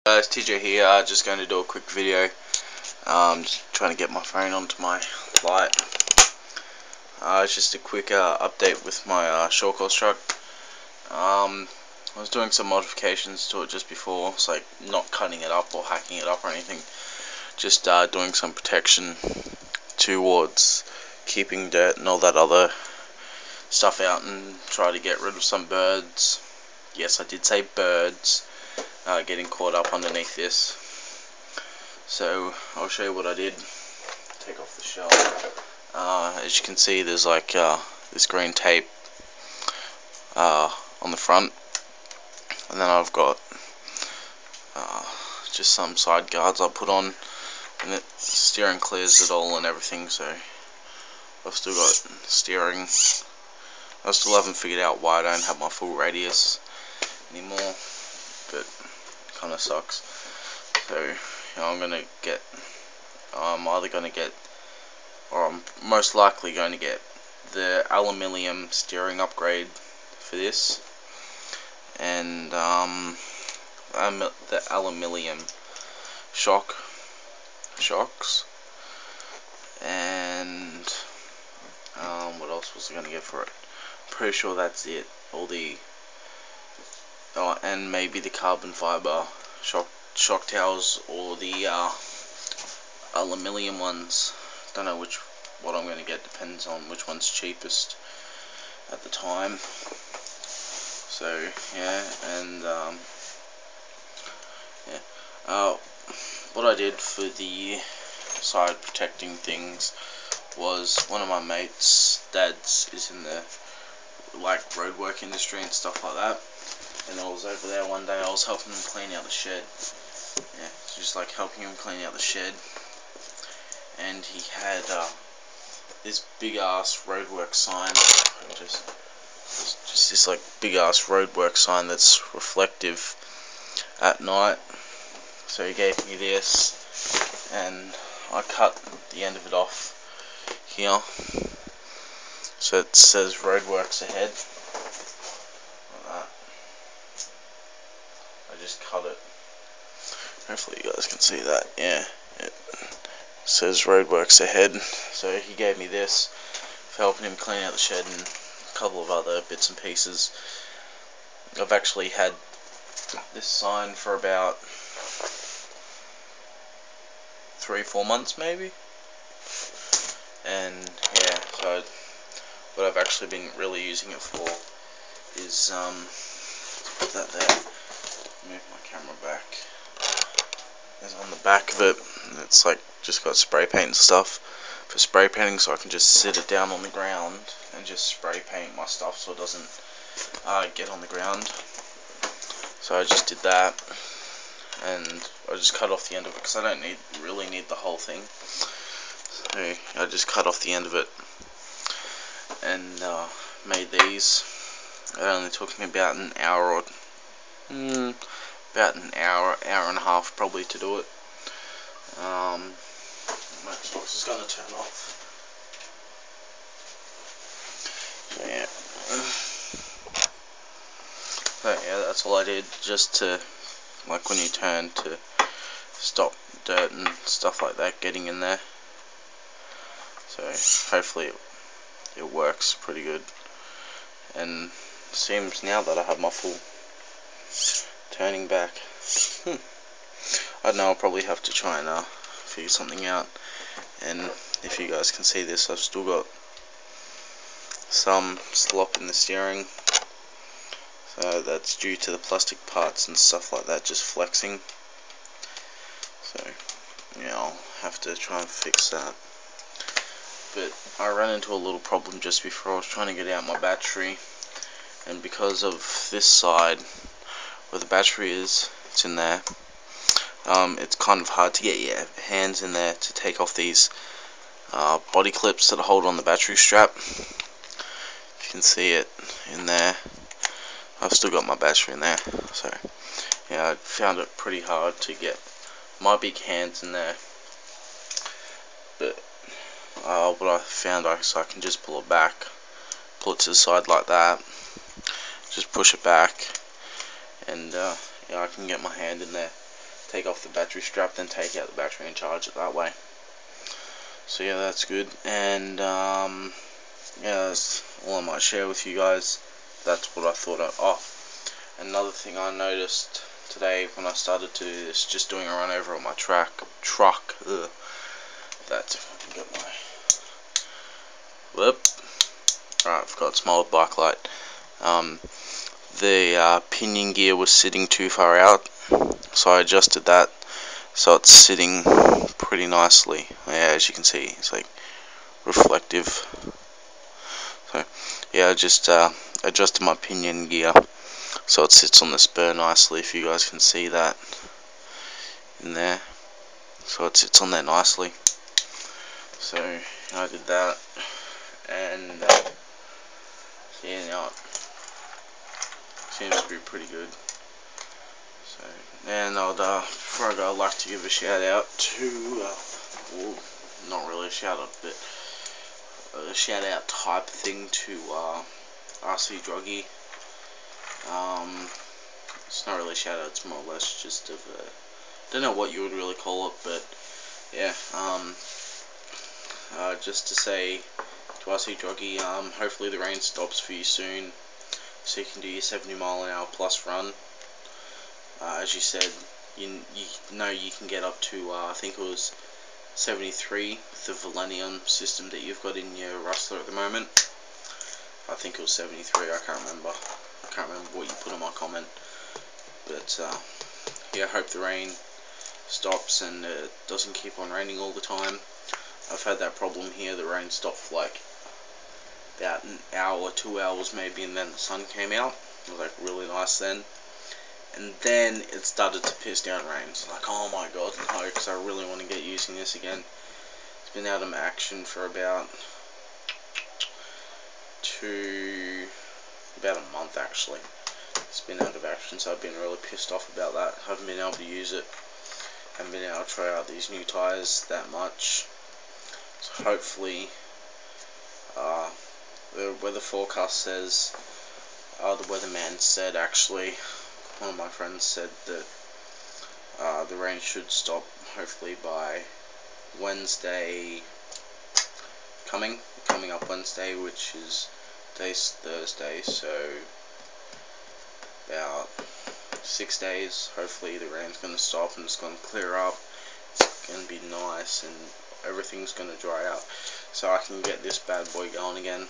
It's TJ here, just going to do a quick video. Just trying to get my phone onto my light. It's just a quick update with my short course truck. I was doing some modifications to it just before. It's like not cutting it up or hacking it up or anything. Just doing some protection towards keeping dirt and all that other stuff out, and try to get rid of some birds. Yes, I did say birds. Getting caught up underneath this. So I'll show you what I did. Take off the shell. As you can see, there's like this green tape on the front, and then I've got just some side guards I put on, and the steering clears it all and everything. So I've still got steering. I still haven't figured out why I don't have my full radius anymore, but kind of sucks. So I'm either gonna get, or I'm most likely going to get the aluminium steering upgrade for this, and the aluminium shocks, and what else was I going to get for it? Pretty sure that's it. All the and maybe the carbon fiber shock towers, or the aluminium ones. Don't know what I'm going to get. Depends on which one's cheapest at the time. So yeah, and what I did for the side protecting things was, one of my mates' dads is in the roadwork industry and stuff like that, and I was over there one day. I was helping him clean out the shed. Yeah, just like helping him clean out the shed, and he had this big ass roadwork sign. Just this like big ass roadwork sign that's reflective at night. So he gave me this, and I cut the end of it off here, so it says roadworks ahead, like that. I just cut it. Hopefully you guys can see that. Yeah, it says roadworks ahead. So he gave me this for helping him clean out the shed and a couple of other bits and pieces. I've actually had this sign for about 3-4 months maybe, and yeah, so what I've actually been really using it for is put that there. Move my camera back. It's on the back of it, and it's like just got spray paint and stuff for spray painting, so I can just sit it down on the ground and just spray paint my stuff so it doesn't get on the ground. So I just did that, and I just cut off the end of it because I don't really need the whole thing. So I just cut off the end of it and made these. It only took me about an hour and a half probably to do it. My Xbox is gonna turn off. So yeah, that's all I did, just to, like, when you turn, to stop dirt and stuff like that getting in there. So hopefully it works pretty good, and it seems now that I have my full turning back. I don't know, I'll probably have to try and figure something out. And if you guys can see this, I've still got some slop in the steering, so that's due to the plastic parts and stuff like that just flexing. So yeah, I'll have to try and fix that. But I ran into a little problem just before. I was trying to get out my battery, and because of this side where the battery is, it's in there, it's kind of hard to get your hands in there to take off these body clips that hold on the battery strap. You can see it in there. I've still got my battery in there, so yeah, I found it pretty hard to get my big hands in there. But what I found is I can just pull it back, pull it to the side like that, just push it back, and yeah, I can get my hand in there. take off the battery strap, then take out the battery and charge it that way. So yeah, that's good. And yeah, that's all I might share with you guys. That's what I thought of. Oh, another thing I noticed today when I started to do this, just doing a run over on my truck. That's if I can get my whoop. Right, I forgot to smell the bike light. The pinion gear was sitting too far out, so I adjusted that so it's sitting pretty nicely. Yeah, as you can see, it's like reflective. So yeah, I just adjusted my pinion gear so it sits on the spur nicely, if you guys can see that in there. So it sits on there nicely. So I did that, and yeah, now it seems to be pretty good. So, and before I go, I'd like to give a shout out to, well, not really a shout out, but a shout out type thing to RC Druggy. It's not really a shout out, it's more or less just of a, don't know what you would really call it, but yeah, just to say to RC Druggy, hopefully the rain stops for you soon, so you can do your 70-mile-an-hour plus run. As you said, you know you can get up to, I think it was 73 with the Valenium system that you've got in your Rustler at the moment. I think it was 73, I can't remember. I can't remember what you put in my comment. But yeah, I hope the rain stops and it doesn't keep on raining all the time. I've had that problem here, the rain stopped for like about an hour or 2 hours maybe, and then the sun came out. It was like really nice then. And then it started to piss down rain. So like, oh my god, no, because I really want to get using this again. It's been out of action for about a month actually. It's been out of action, so I've been really pissed off about that. I haven't been able to use it. I haven't been able to try out these new tyres that much. So hopefully, the weather forecast says, the weatherman said actually, one of my friends said that the rain should stop hopefully by Wednesday coming up Wednesday, which is today's Thursday, so about 6 days. Hopefully the rain's going to stop and it's going to clear up. It's going to be nice and everything's going to dry out, so I can get this bad boy going again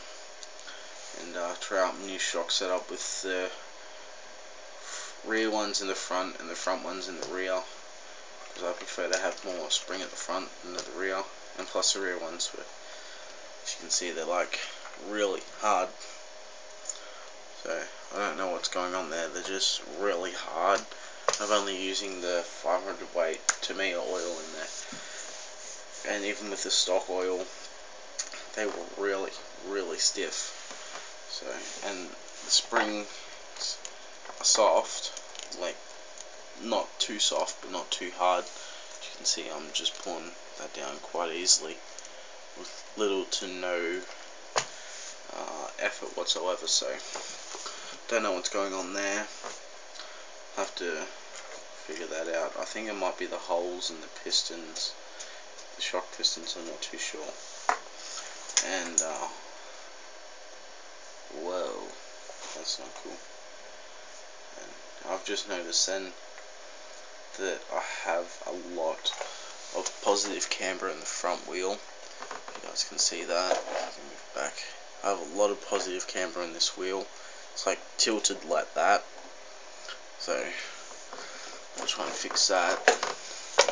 and try out new shock setup with the rear ones in the front and the front ones in the rear, because I prefer to have more spring at the front than at the rear. And plus the rear ones, as you can see, they're like really hard. So I don't know what's going on there, they're just really hard. I'm only using the 500 weight Tamiya oil in there, and even with the stock oil they were really stiff. So, and the springs are soft, like not too soft but not too hard. As you can see, I'm just pulling that down quite easily with little to no effort whatsoever. So don't know what's going on there. Have to figure that out. I think it might be the holes in the pistons, the shock pistons, I'm not too sure. And whoa, that's not cool. And I've just noticed then that I have a lot of positive camber in the front wheel. You guys can see that. Let me move back. I have a lot of positive camber in this wheel. It's like tilted like that. So I'll try and fix that.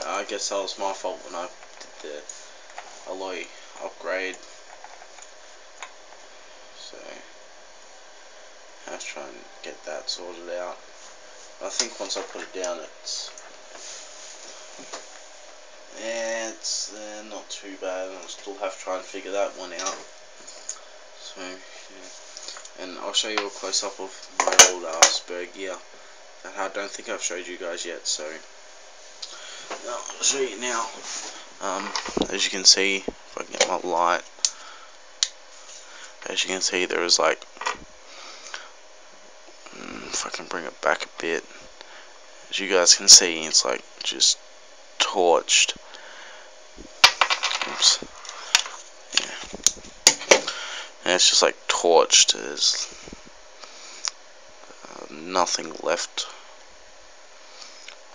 I guess that was my fault when I did the alloy upgrade. So I'll try and get that sorted out. I think once I put it down, it's not too bad. I'll still have to try and figure that one out. So yeah. And I'll show you a close up of my old spur gear that I don't think I've showed you guys yet. So I'll show you now. As you can see, if I can get my light, as you can see, there is like, if I can bring it back a bit, as you guys can see, it's like just torched. Oops. Yeah. And it's just like torched. There's nothing left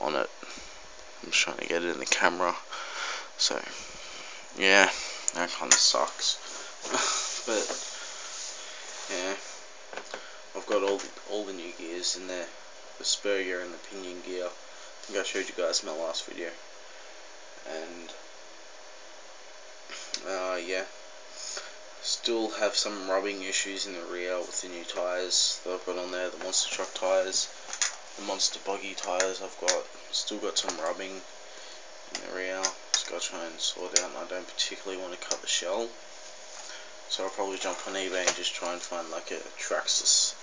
on it. I'm just trying to get it in the camera. So, yeah, that kind of sucks. But, yeah, I've got all the new gears in there. The spur gear and the pinion gear. I think I showed you guys in my last video. And, yeah. Still have some rubbing issues in the rear with the new tyres that I've got on there. The monster truck tyres. The monster buggy tyres I've got. Still got some rubbing in the rear. Just gotta try and sort out, and I don't particularly want to cut the shell. So I'll probably jump on eBay and just try and find like a Traxxas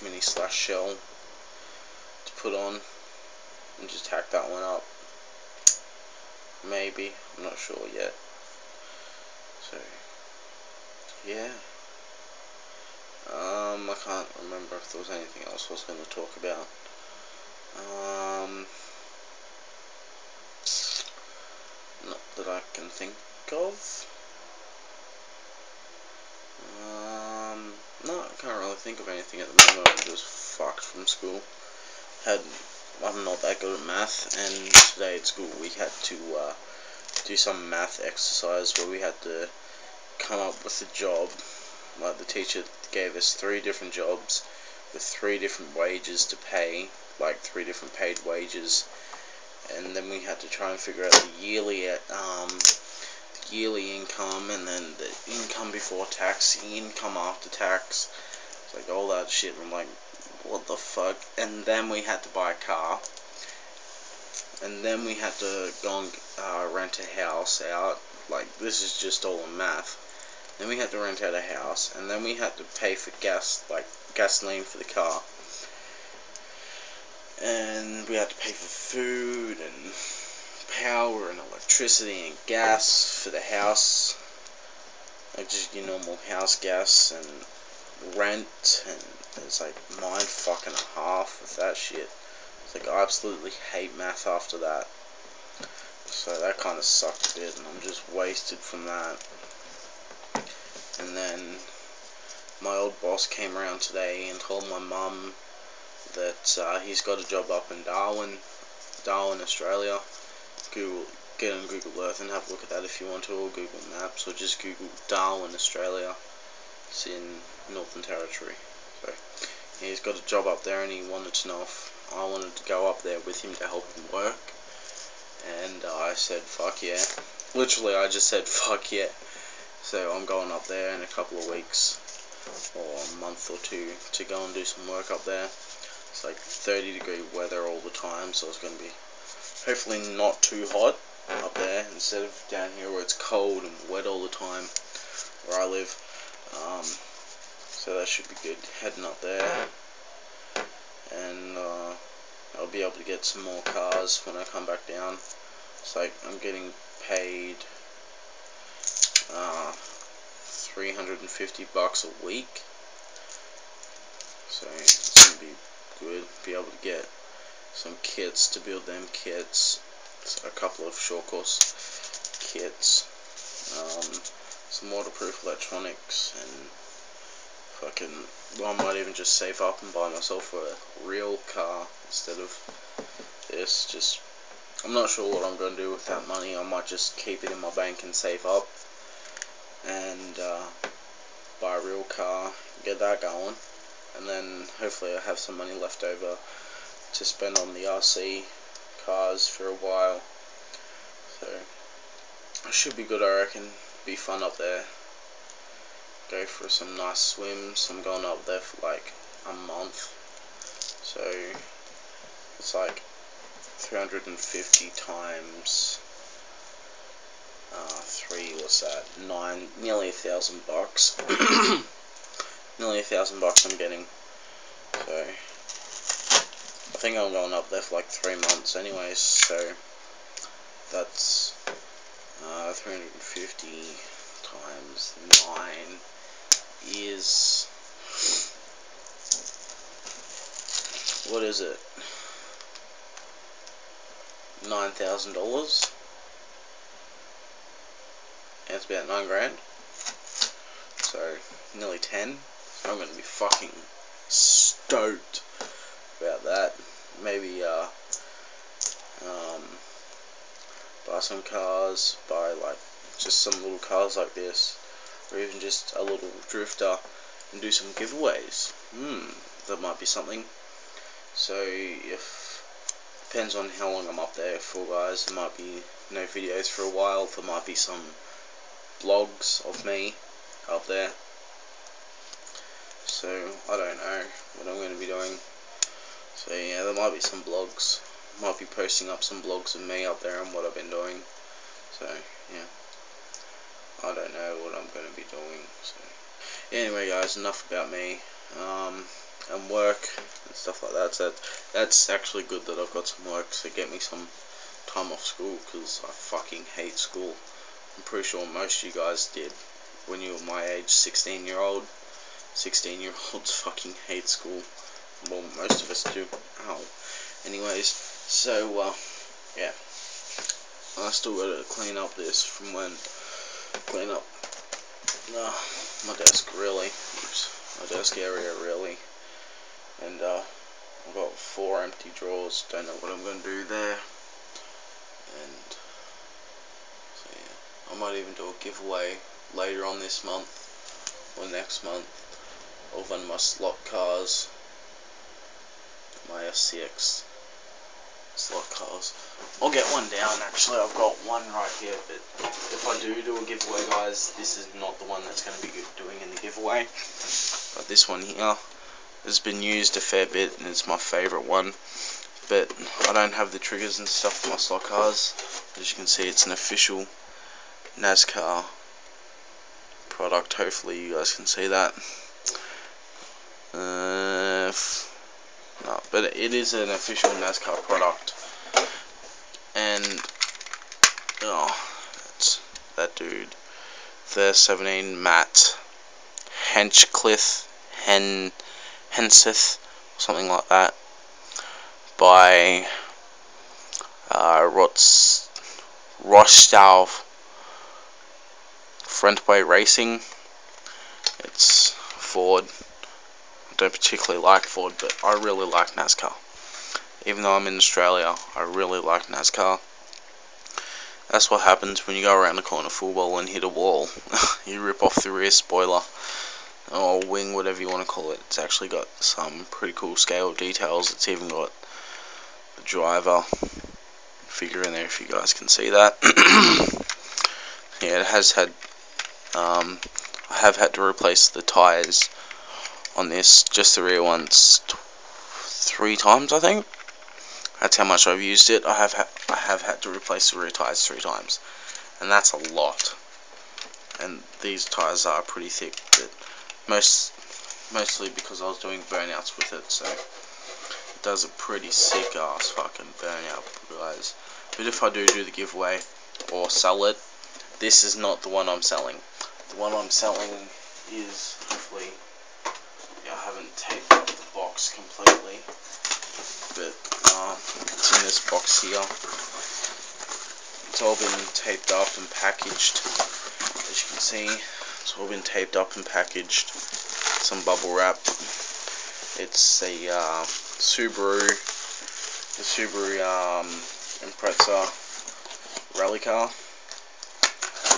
mini slash shell to put on and just tack that one up. Maybe, I'm not sure yet. So yeah. I can't remember if there was anything else I was going to talk about. Not that I can think of. No, I can't really think of anything at the moment. I'm just fucked from school. I'm not that good at math, and today at school we had to do some math exercise where we had to come up with a job. Like, the teacher gave us 3 different jobs with 3 different wages to pay, like 3 different paid wages, and then we had to try and figure out the yearly income, and then the income before tax, the income after tax. It's like all that shit. I'm like, what the fuck? And then we had to buy a car, and then we had to go and rent a house out. Like, this is just all in math. Then we had to rent out a house, and then we had to pay for gas, like gasoline for the car, and we had to pay for food and power and electricity and gas for the house, like just your normal house gas, and rent, and it's like $9 and a half with that shit. It's like, I absolutely hate math after that. So that kind of sucked a bit, and I'm just wasted from that. And then my old boss came around today and told my mum that he's got a job up in Darwin, Australia. Get on Google Earth and have a look at that if you want to, or Google Maps, or just Google Darwin, Australia. It's in Northern Territory. So he's got a job up there, and he wanted to know if I wanted to go up there with him to help him work. And I said, fuck yeah. Literally, I just said, fuck yeah. So I'm going up there in a couple of weeks, or a month or 2, to go and do some work up there. It's like 30-degree weather all the time, so it's going to be hopefully not too hot up there, instead of down here where it's cold and wet all the time, where I live. So that should be good, heading up there. And I'll be able to get some more cars when I come back down. It's like I'm getting paid $350 a week, so it's gonna be good. Be able to get some kits to build them kits, so a couple of short course kits, some waterproof electronics, and I might even just save up and buy myself a real car instead of this. Just, I'm not sure what I'm going to do with that money. I might just keep it in my bank and save up, and buy a real car, get that going, and then hopefully I have some money left over to spend on the RC cars for a while. So it should be good, I reckon. Be fun up there. Go for some nice swims. I'm going up there for like a month, so it's like 350 times 3, what's that, 9, nearly $1,000. Nearly $1,000 I'm getting. So I think I'm going up there for like 3 months anyways, so that's 350 times 9 is what is it, $9,000, and it's about 9 grand, so nearly 10. So I'm gonna be fucking stoked about that. Maybe buy some cars, buy like just some little cars like this, or even just a little drifter, and do some giveaways. That might be something. So if depends on how long I'm up there for, guys. There might be no videos for a while. There might be some vlogs of me up there. So I don't know what I'm going to be doing. So yeah, there might be some vlogs. Might be posting up some vlogs of me up there and what I've been doing. So yeah, I don't know what I'm going to be doing. So anyway, guys, enough about me and work and stuff like that. So that's actually good that I've got some work to get me some time off school, because I fucking hate school. I'm pretty sure most of you guys did when you were my age. 16-year-olds fucking hate school. Well, most of us do. Ow. Anyways, so yeah, I still gotta clean up this from when clean up my desk, really. Oops, my desk area, really. And I've got 4 empty drawers. Don't know what I'm gonna do there. And so yeah, I might even do a giveaway later on this month or next month of one of my slot cars, my SCX slot cars. I'll get one down, actually. I've got one right here, but if I do a giveaway, guys, this is not the one that's going to be doing in the giveaway. But this one here has been used a fair bit, and it's my favourite one. But I don't have the triggers and stuff for my slot cars. As you can see, it's an official NASCAR product. Hopefully you guys can see that. No, but it is an official NASCAR product. And it's that dude, the 17 Matt Henchcliffe, Henseth, something like that, by Rostov Frontway Racing. It's Ford. I don't particularly like Ford, but I really like NASCAR. Even though I'm in Australia, I really like NASCAR. That's what happens when you go around the corner full ball and hit a wall. You rip off the rear spoiler, or wing, whatever you want to call it. It's actually got some pretty cool scale details. It's even got the driver figure in there, if you guys can see that. Yeah, it has had, I have had to replace the tyres on this, just the rear ones, 3 times, I think. That's how much I've used it. I have had to replace the rear tyres 3 times, and that's a lot. And these tyres are pretty thick, but mostly because I was doing burnouts with it, so it does a pretty sick ass fucking burnout, guys. But if I do the giveaway or sell it, this is not the one I'm selling. The one I'm selling is, hopefully, yeah, I haven't taped up the box completely, but it's in this box here. It's all been taped up and packaged. As you can see, it's all been taped up and packaged. Some bubble wrap. It's a Subaru Impreza rally car.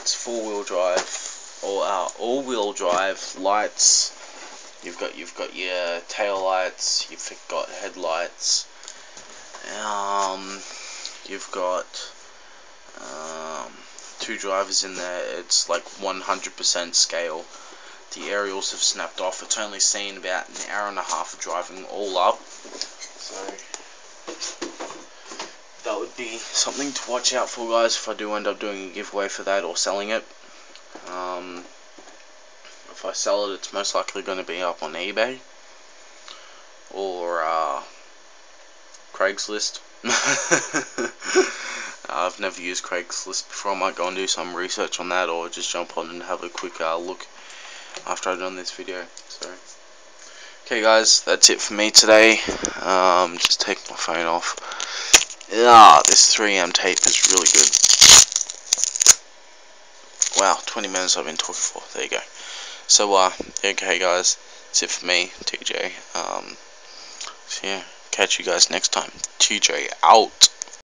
It's 4-wheel drive, or all-wheel drive lights. You've got your tail lights. You've got headlights. You've got 2 drivers in there. It's like 100% scale. The aerials have snapped off. It's only seen about an hour and a half of driving all up. So that would be something to watch out for, guys, if I do end up doing a giveaway for that or selling it. If I sell it, it's most likely going to be up on eBay or Craigslist. I've never used Craigslist before. I might go and do some research on that, or just jump on and have a quick look after I've done this video. So Okay guys, that's it for me today. Just take my phone off. Ah, this 3M tape is really good. Wow, 20 minutes I've been talking for. There you go. So okay guys, that's it for me, TJ. So yeah, catch you guys next time. TJ out.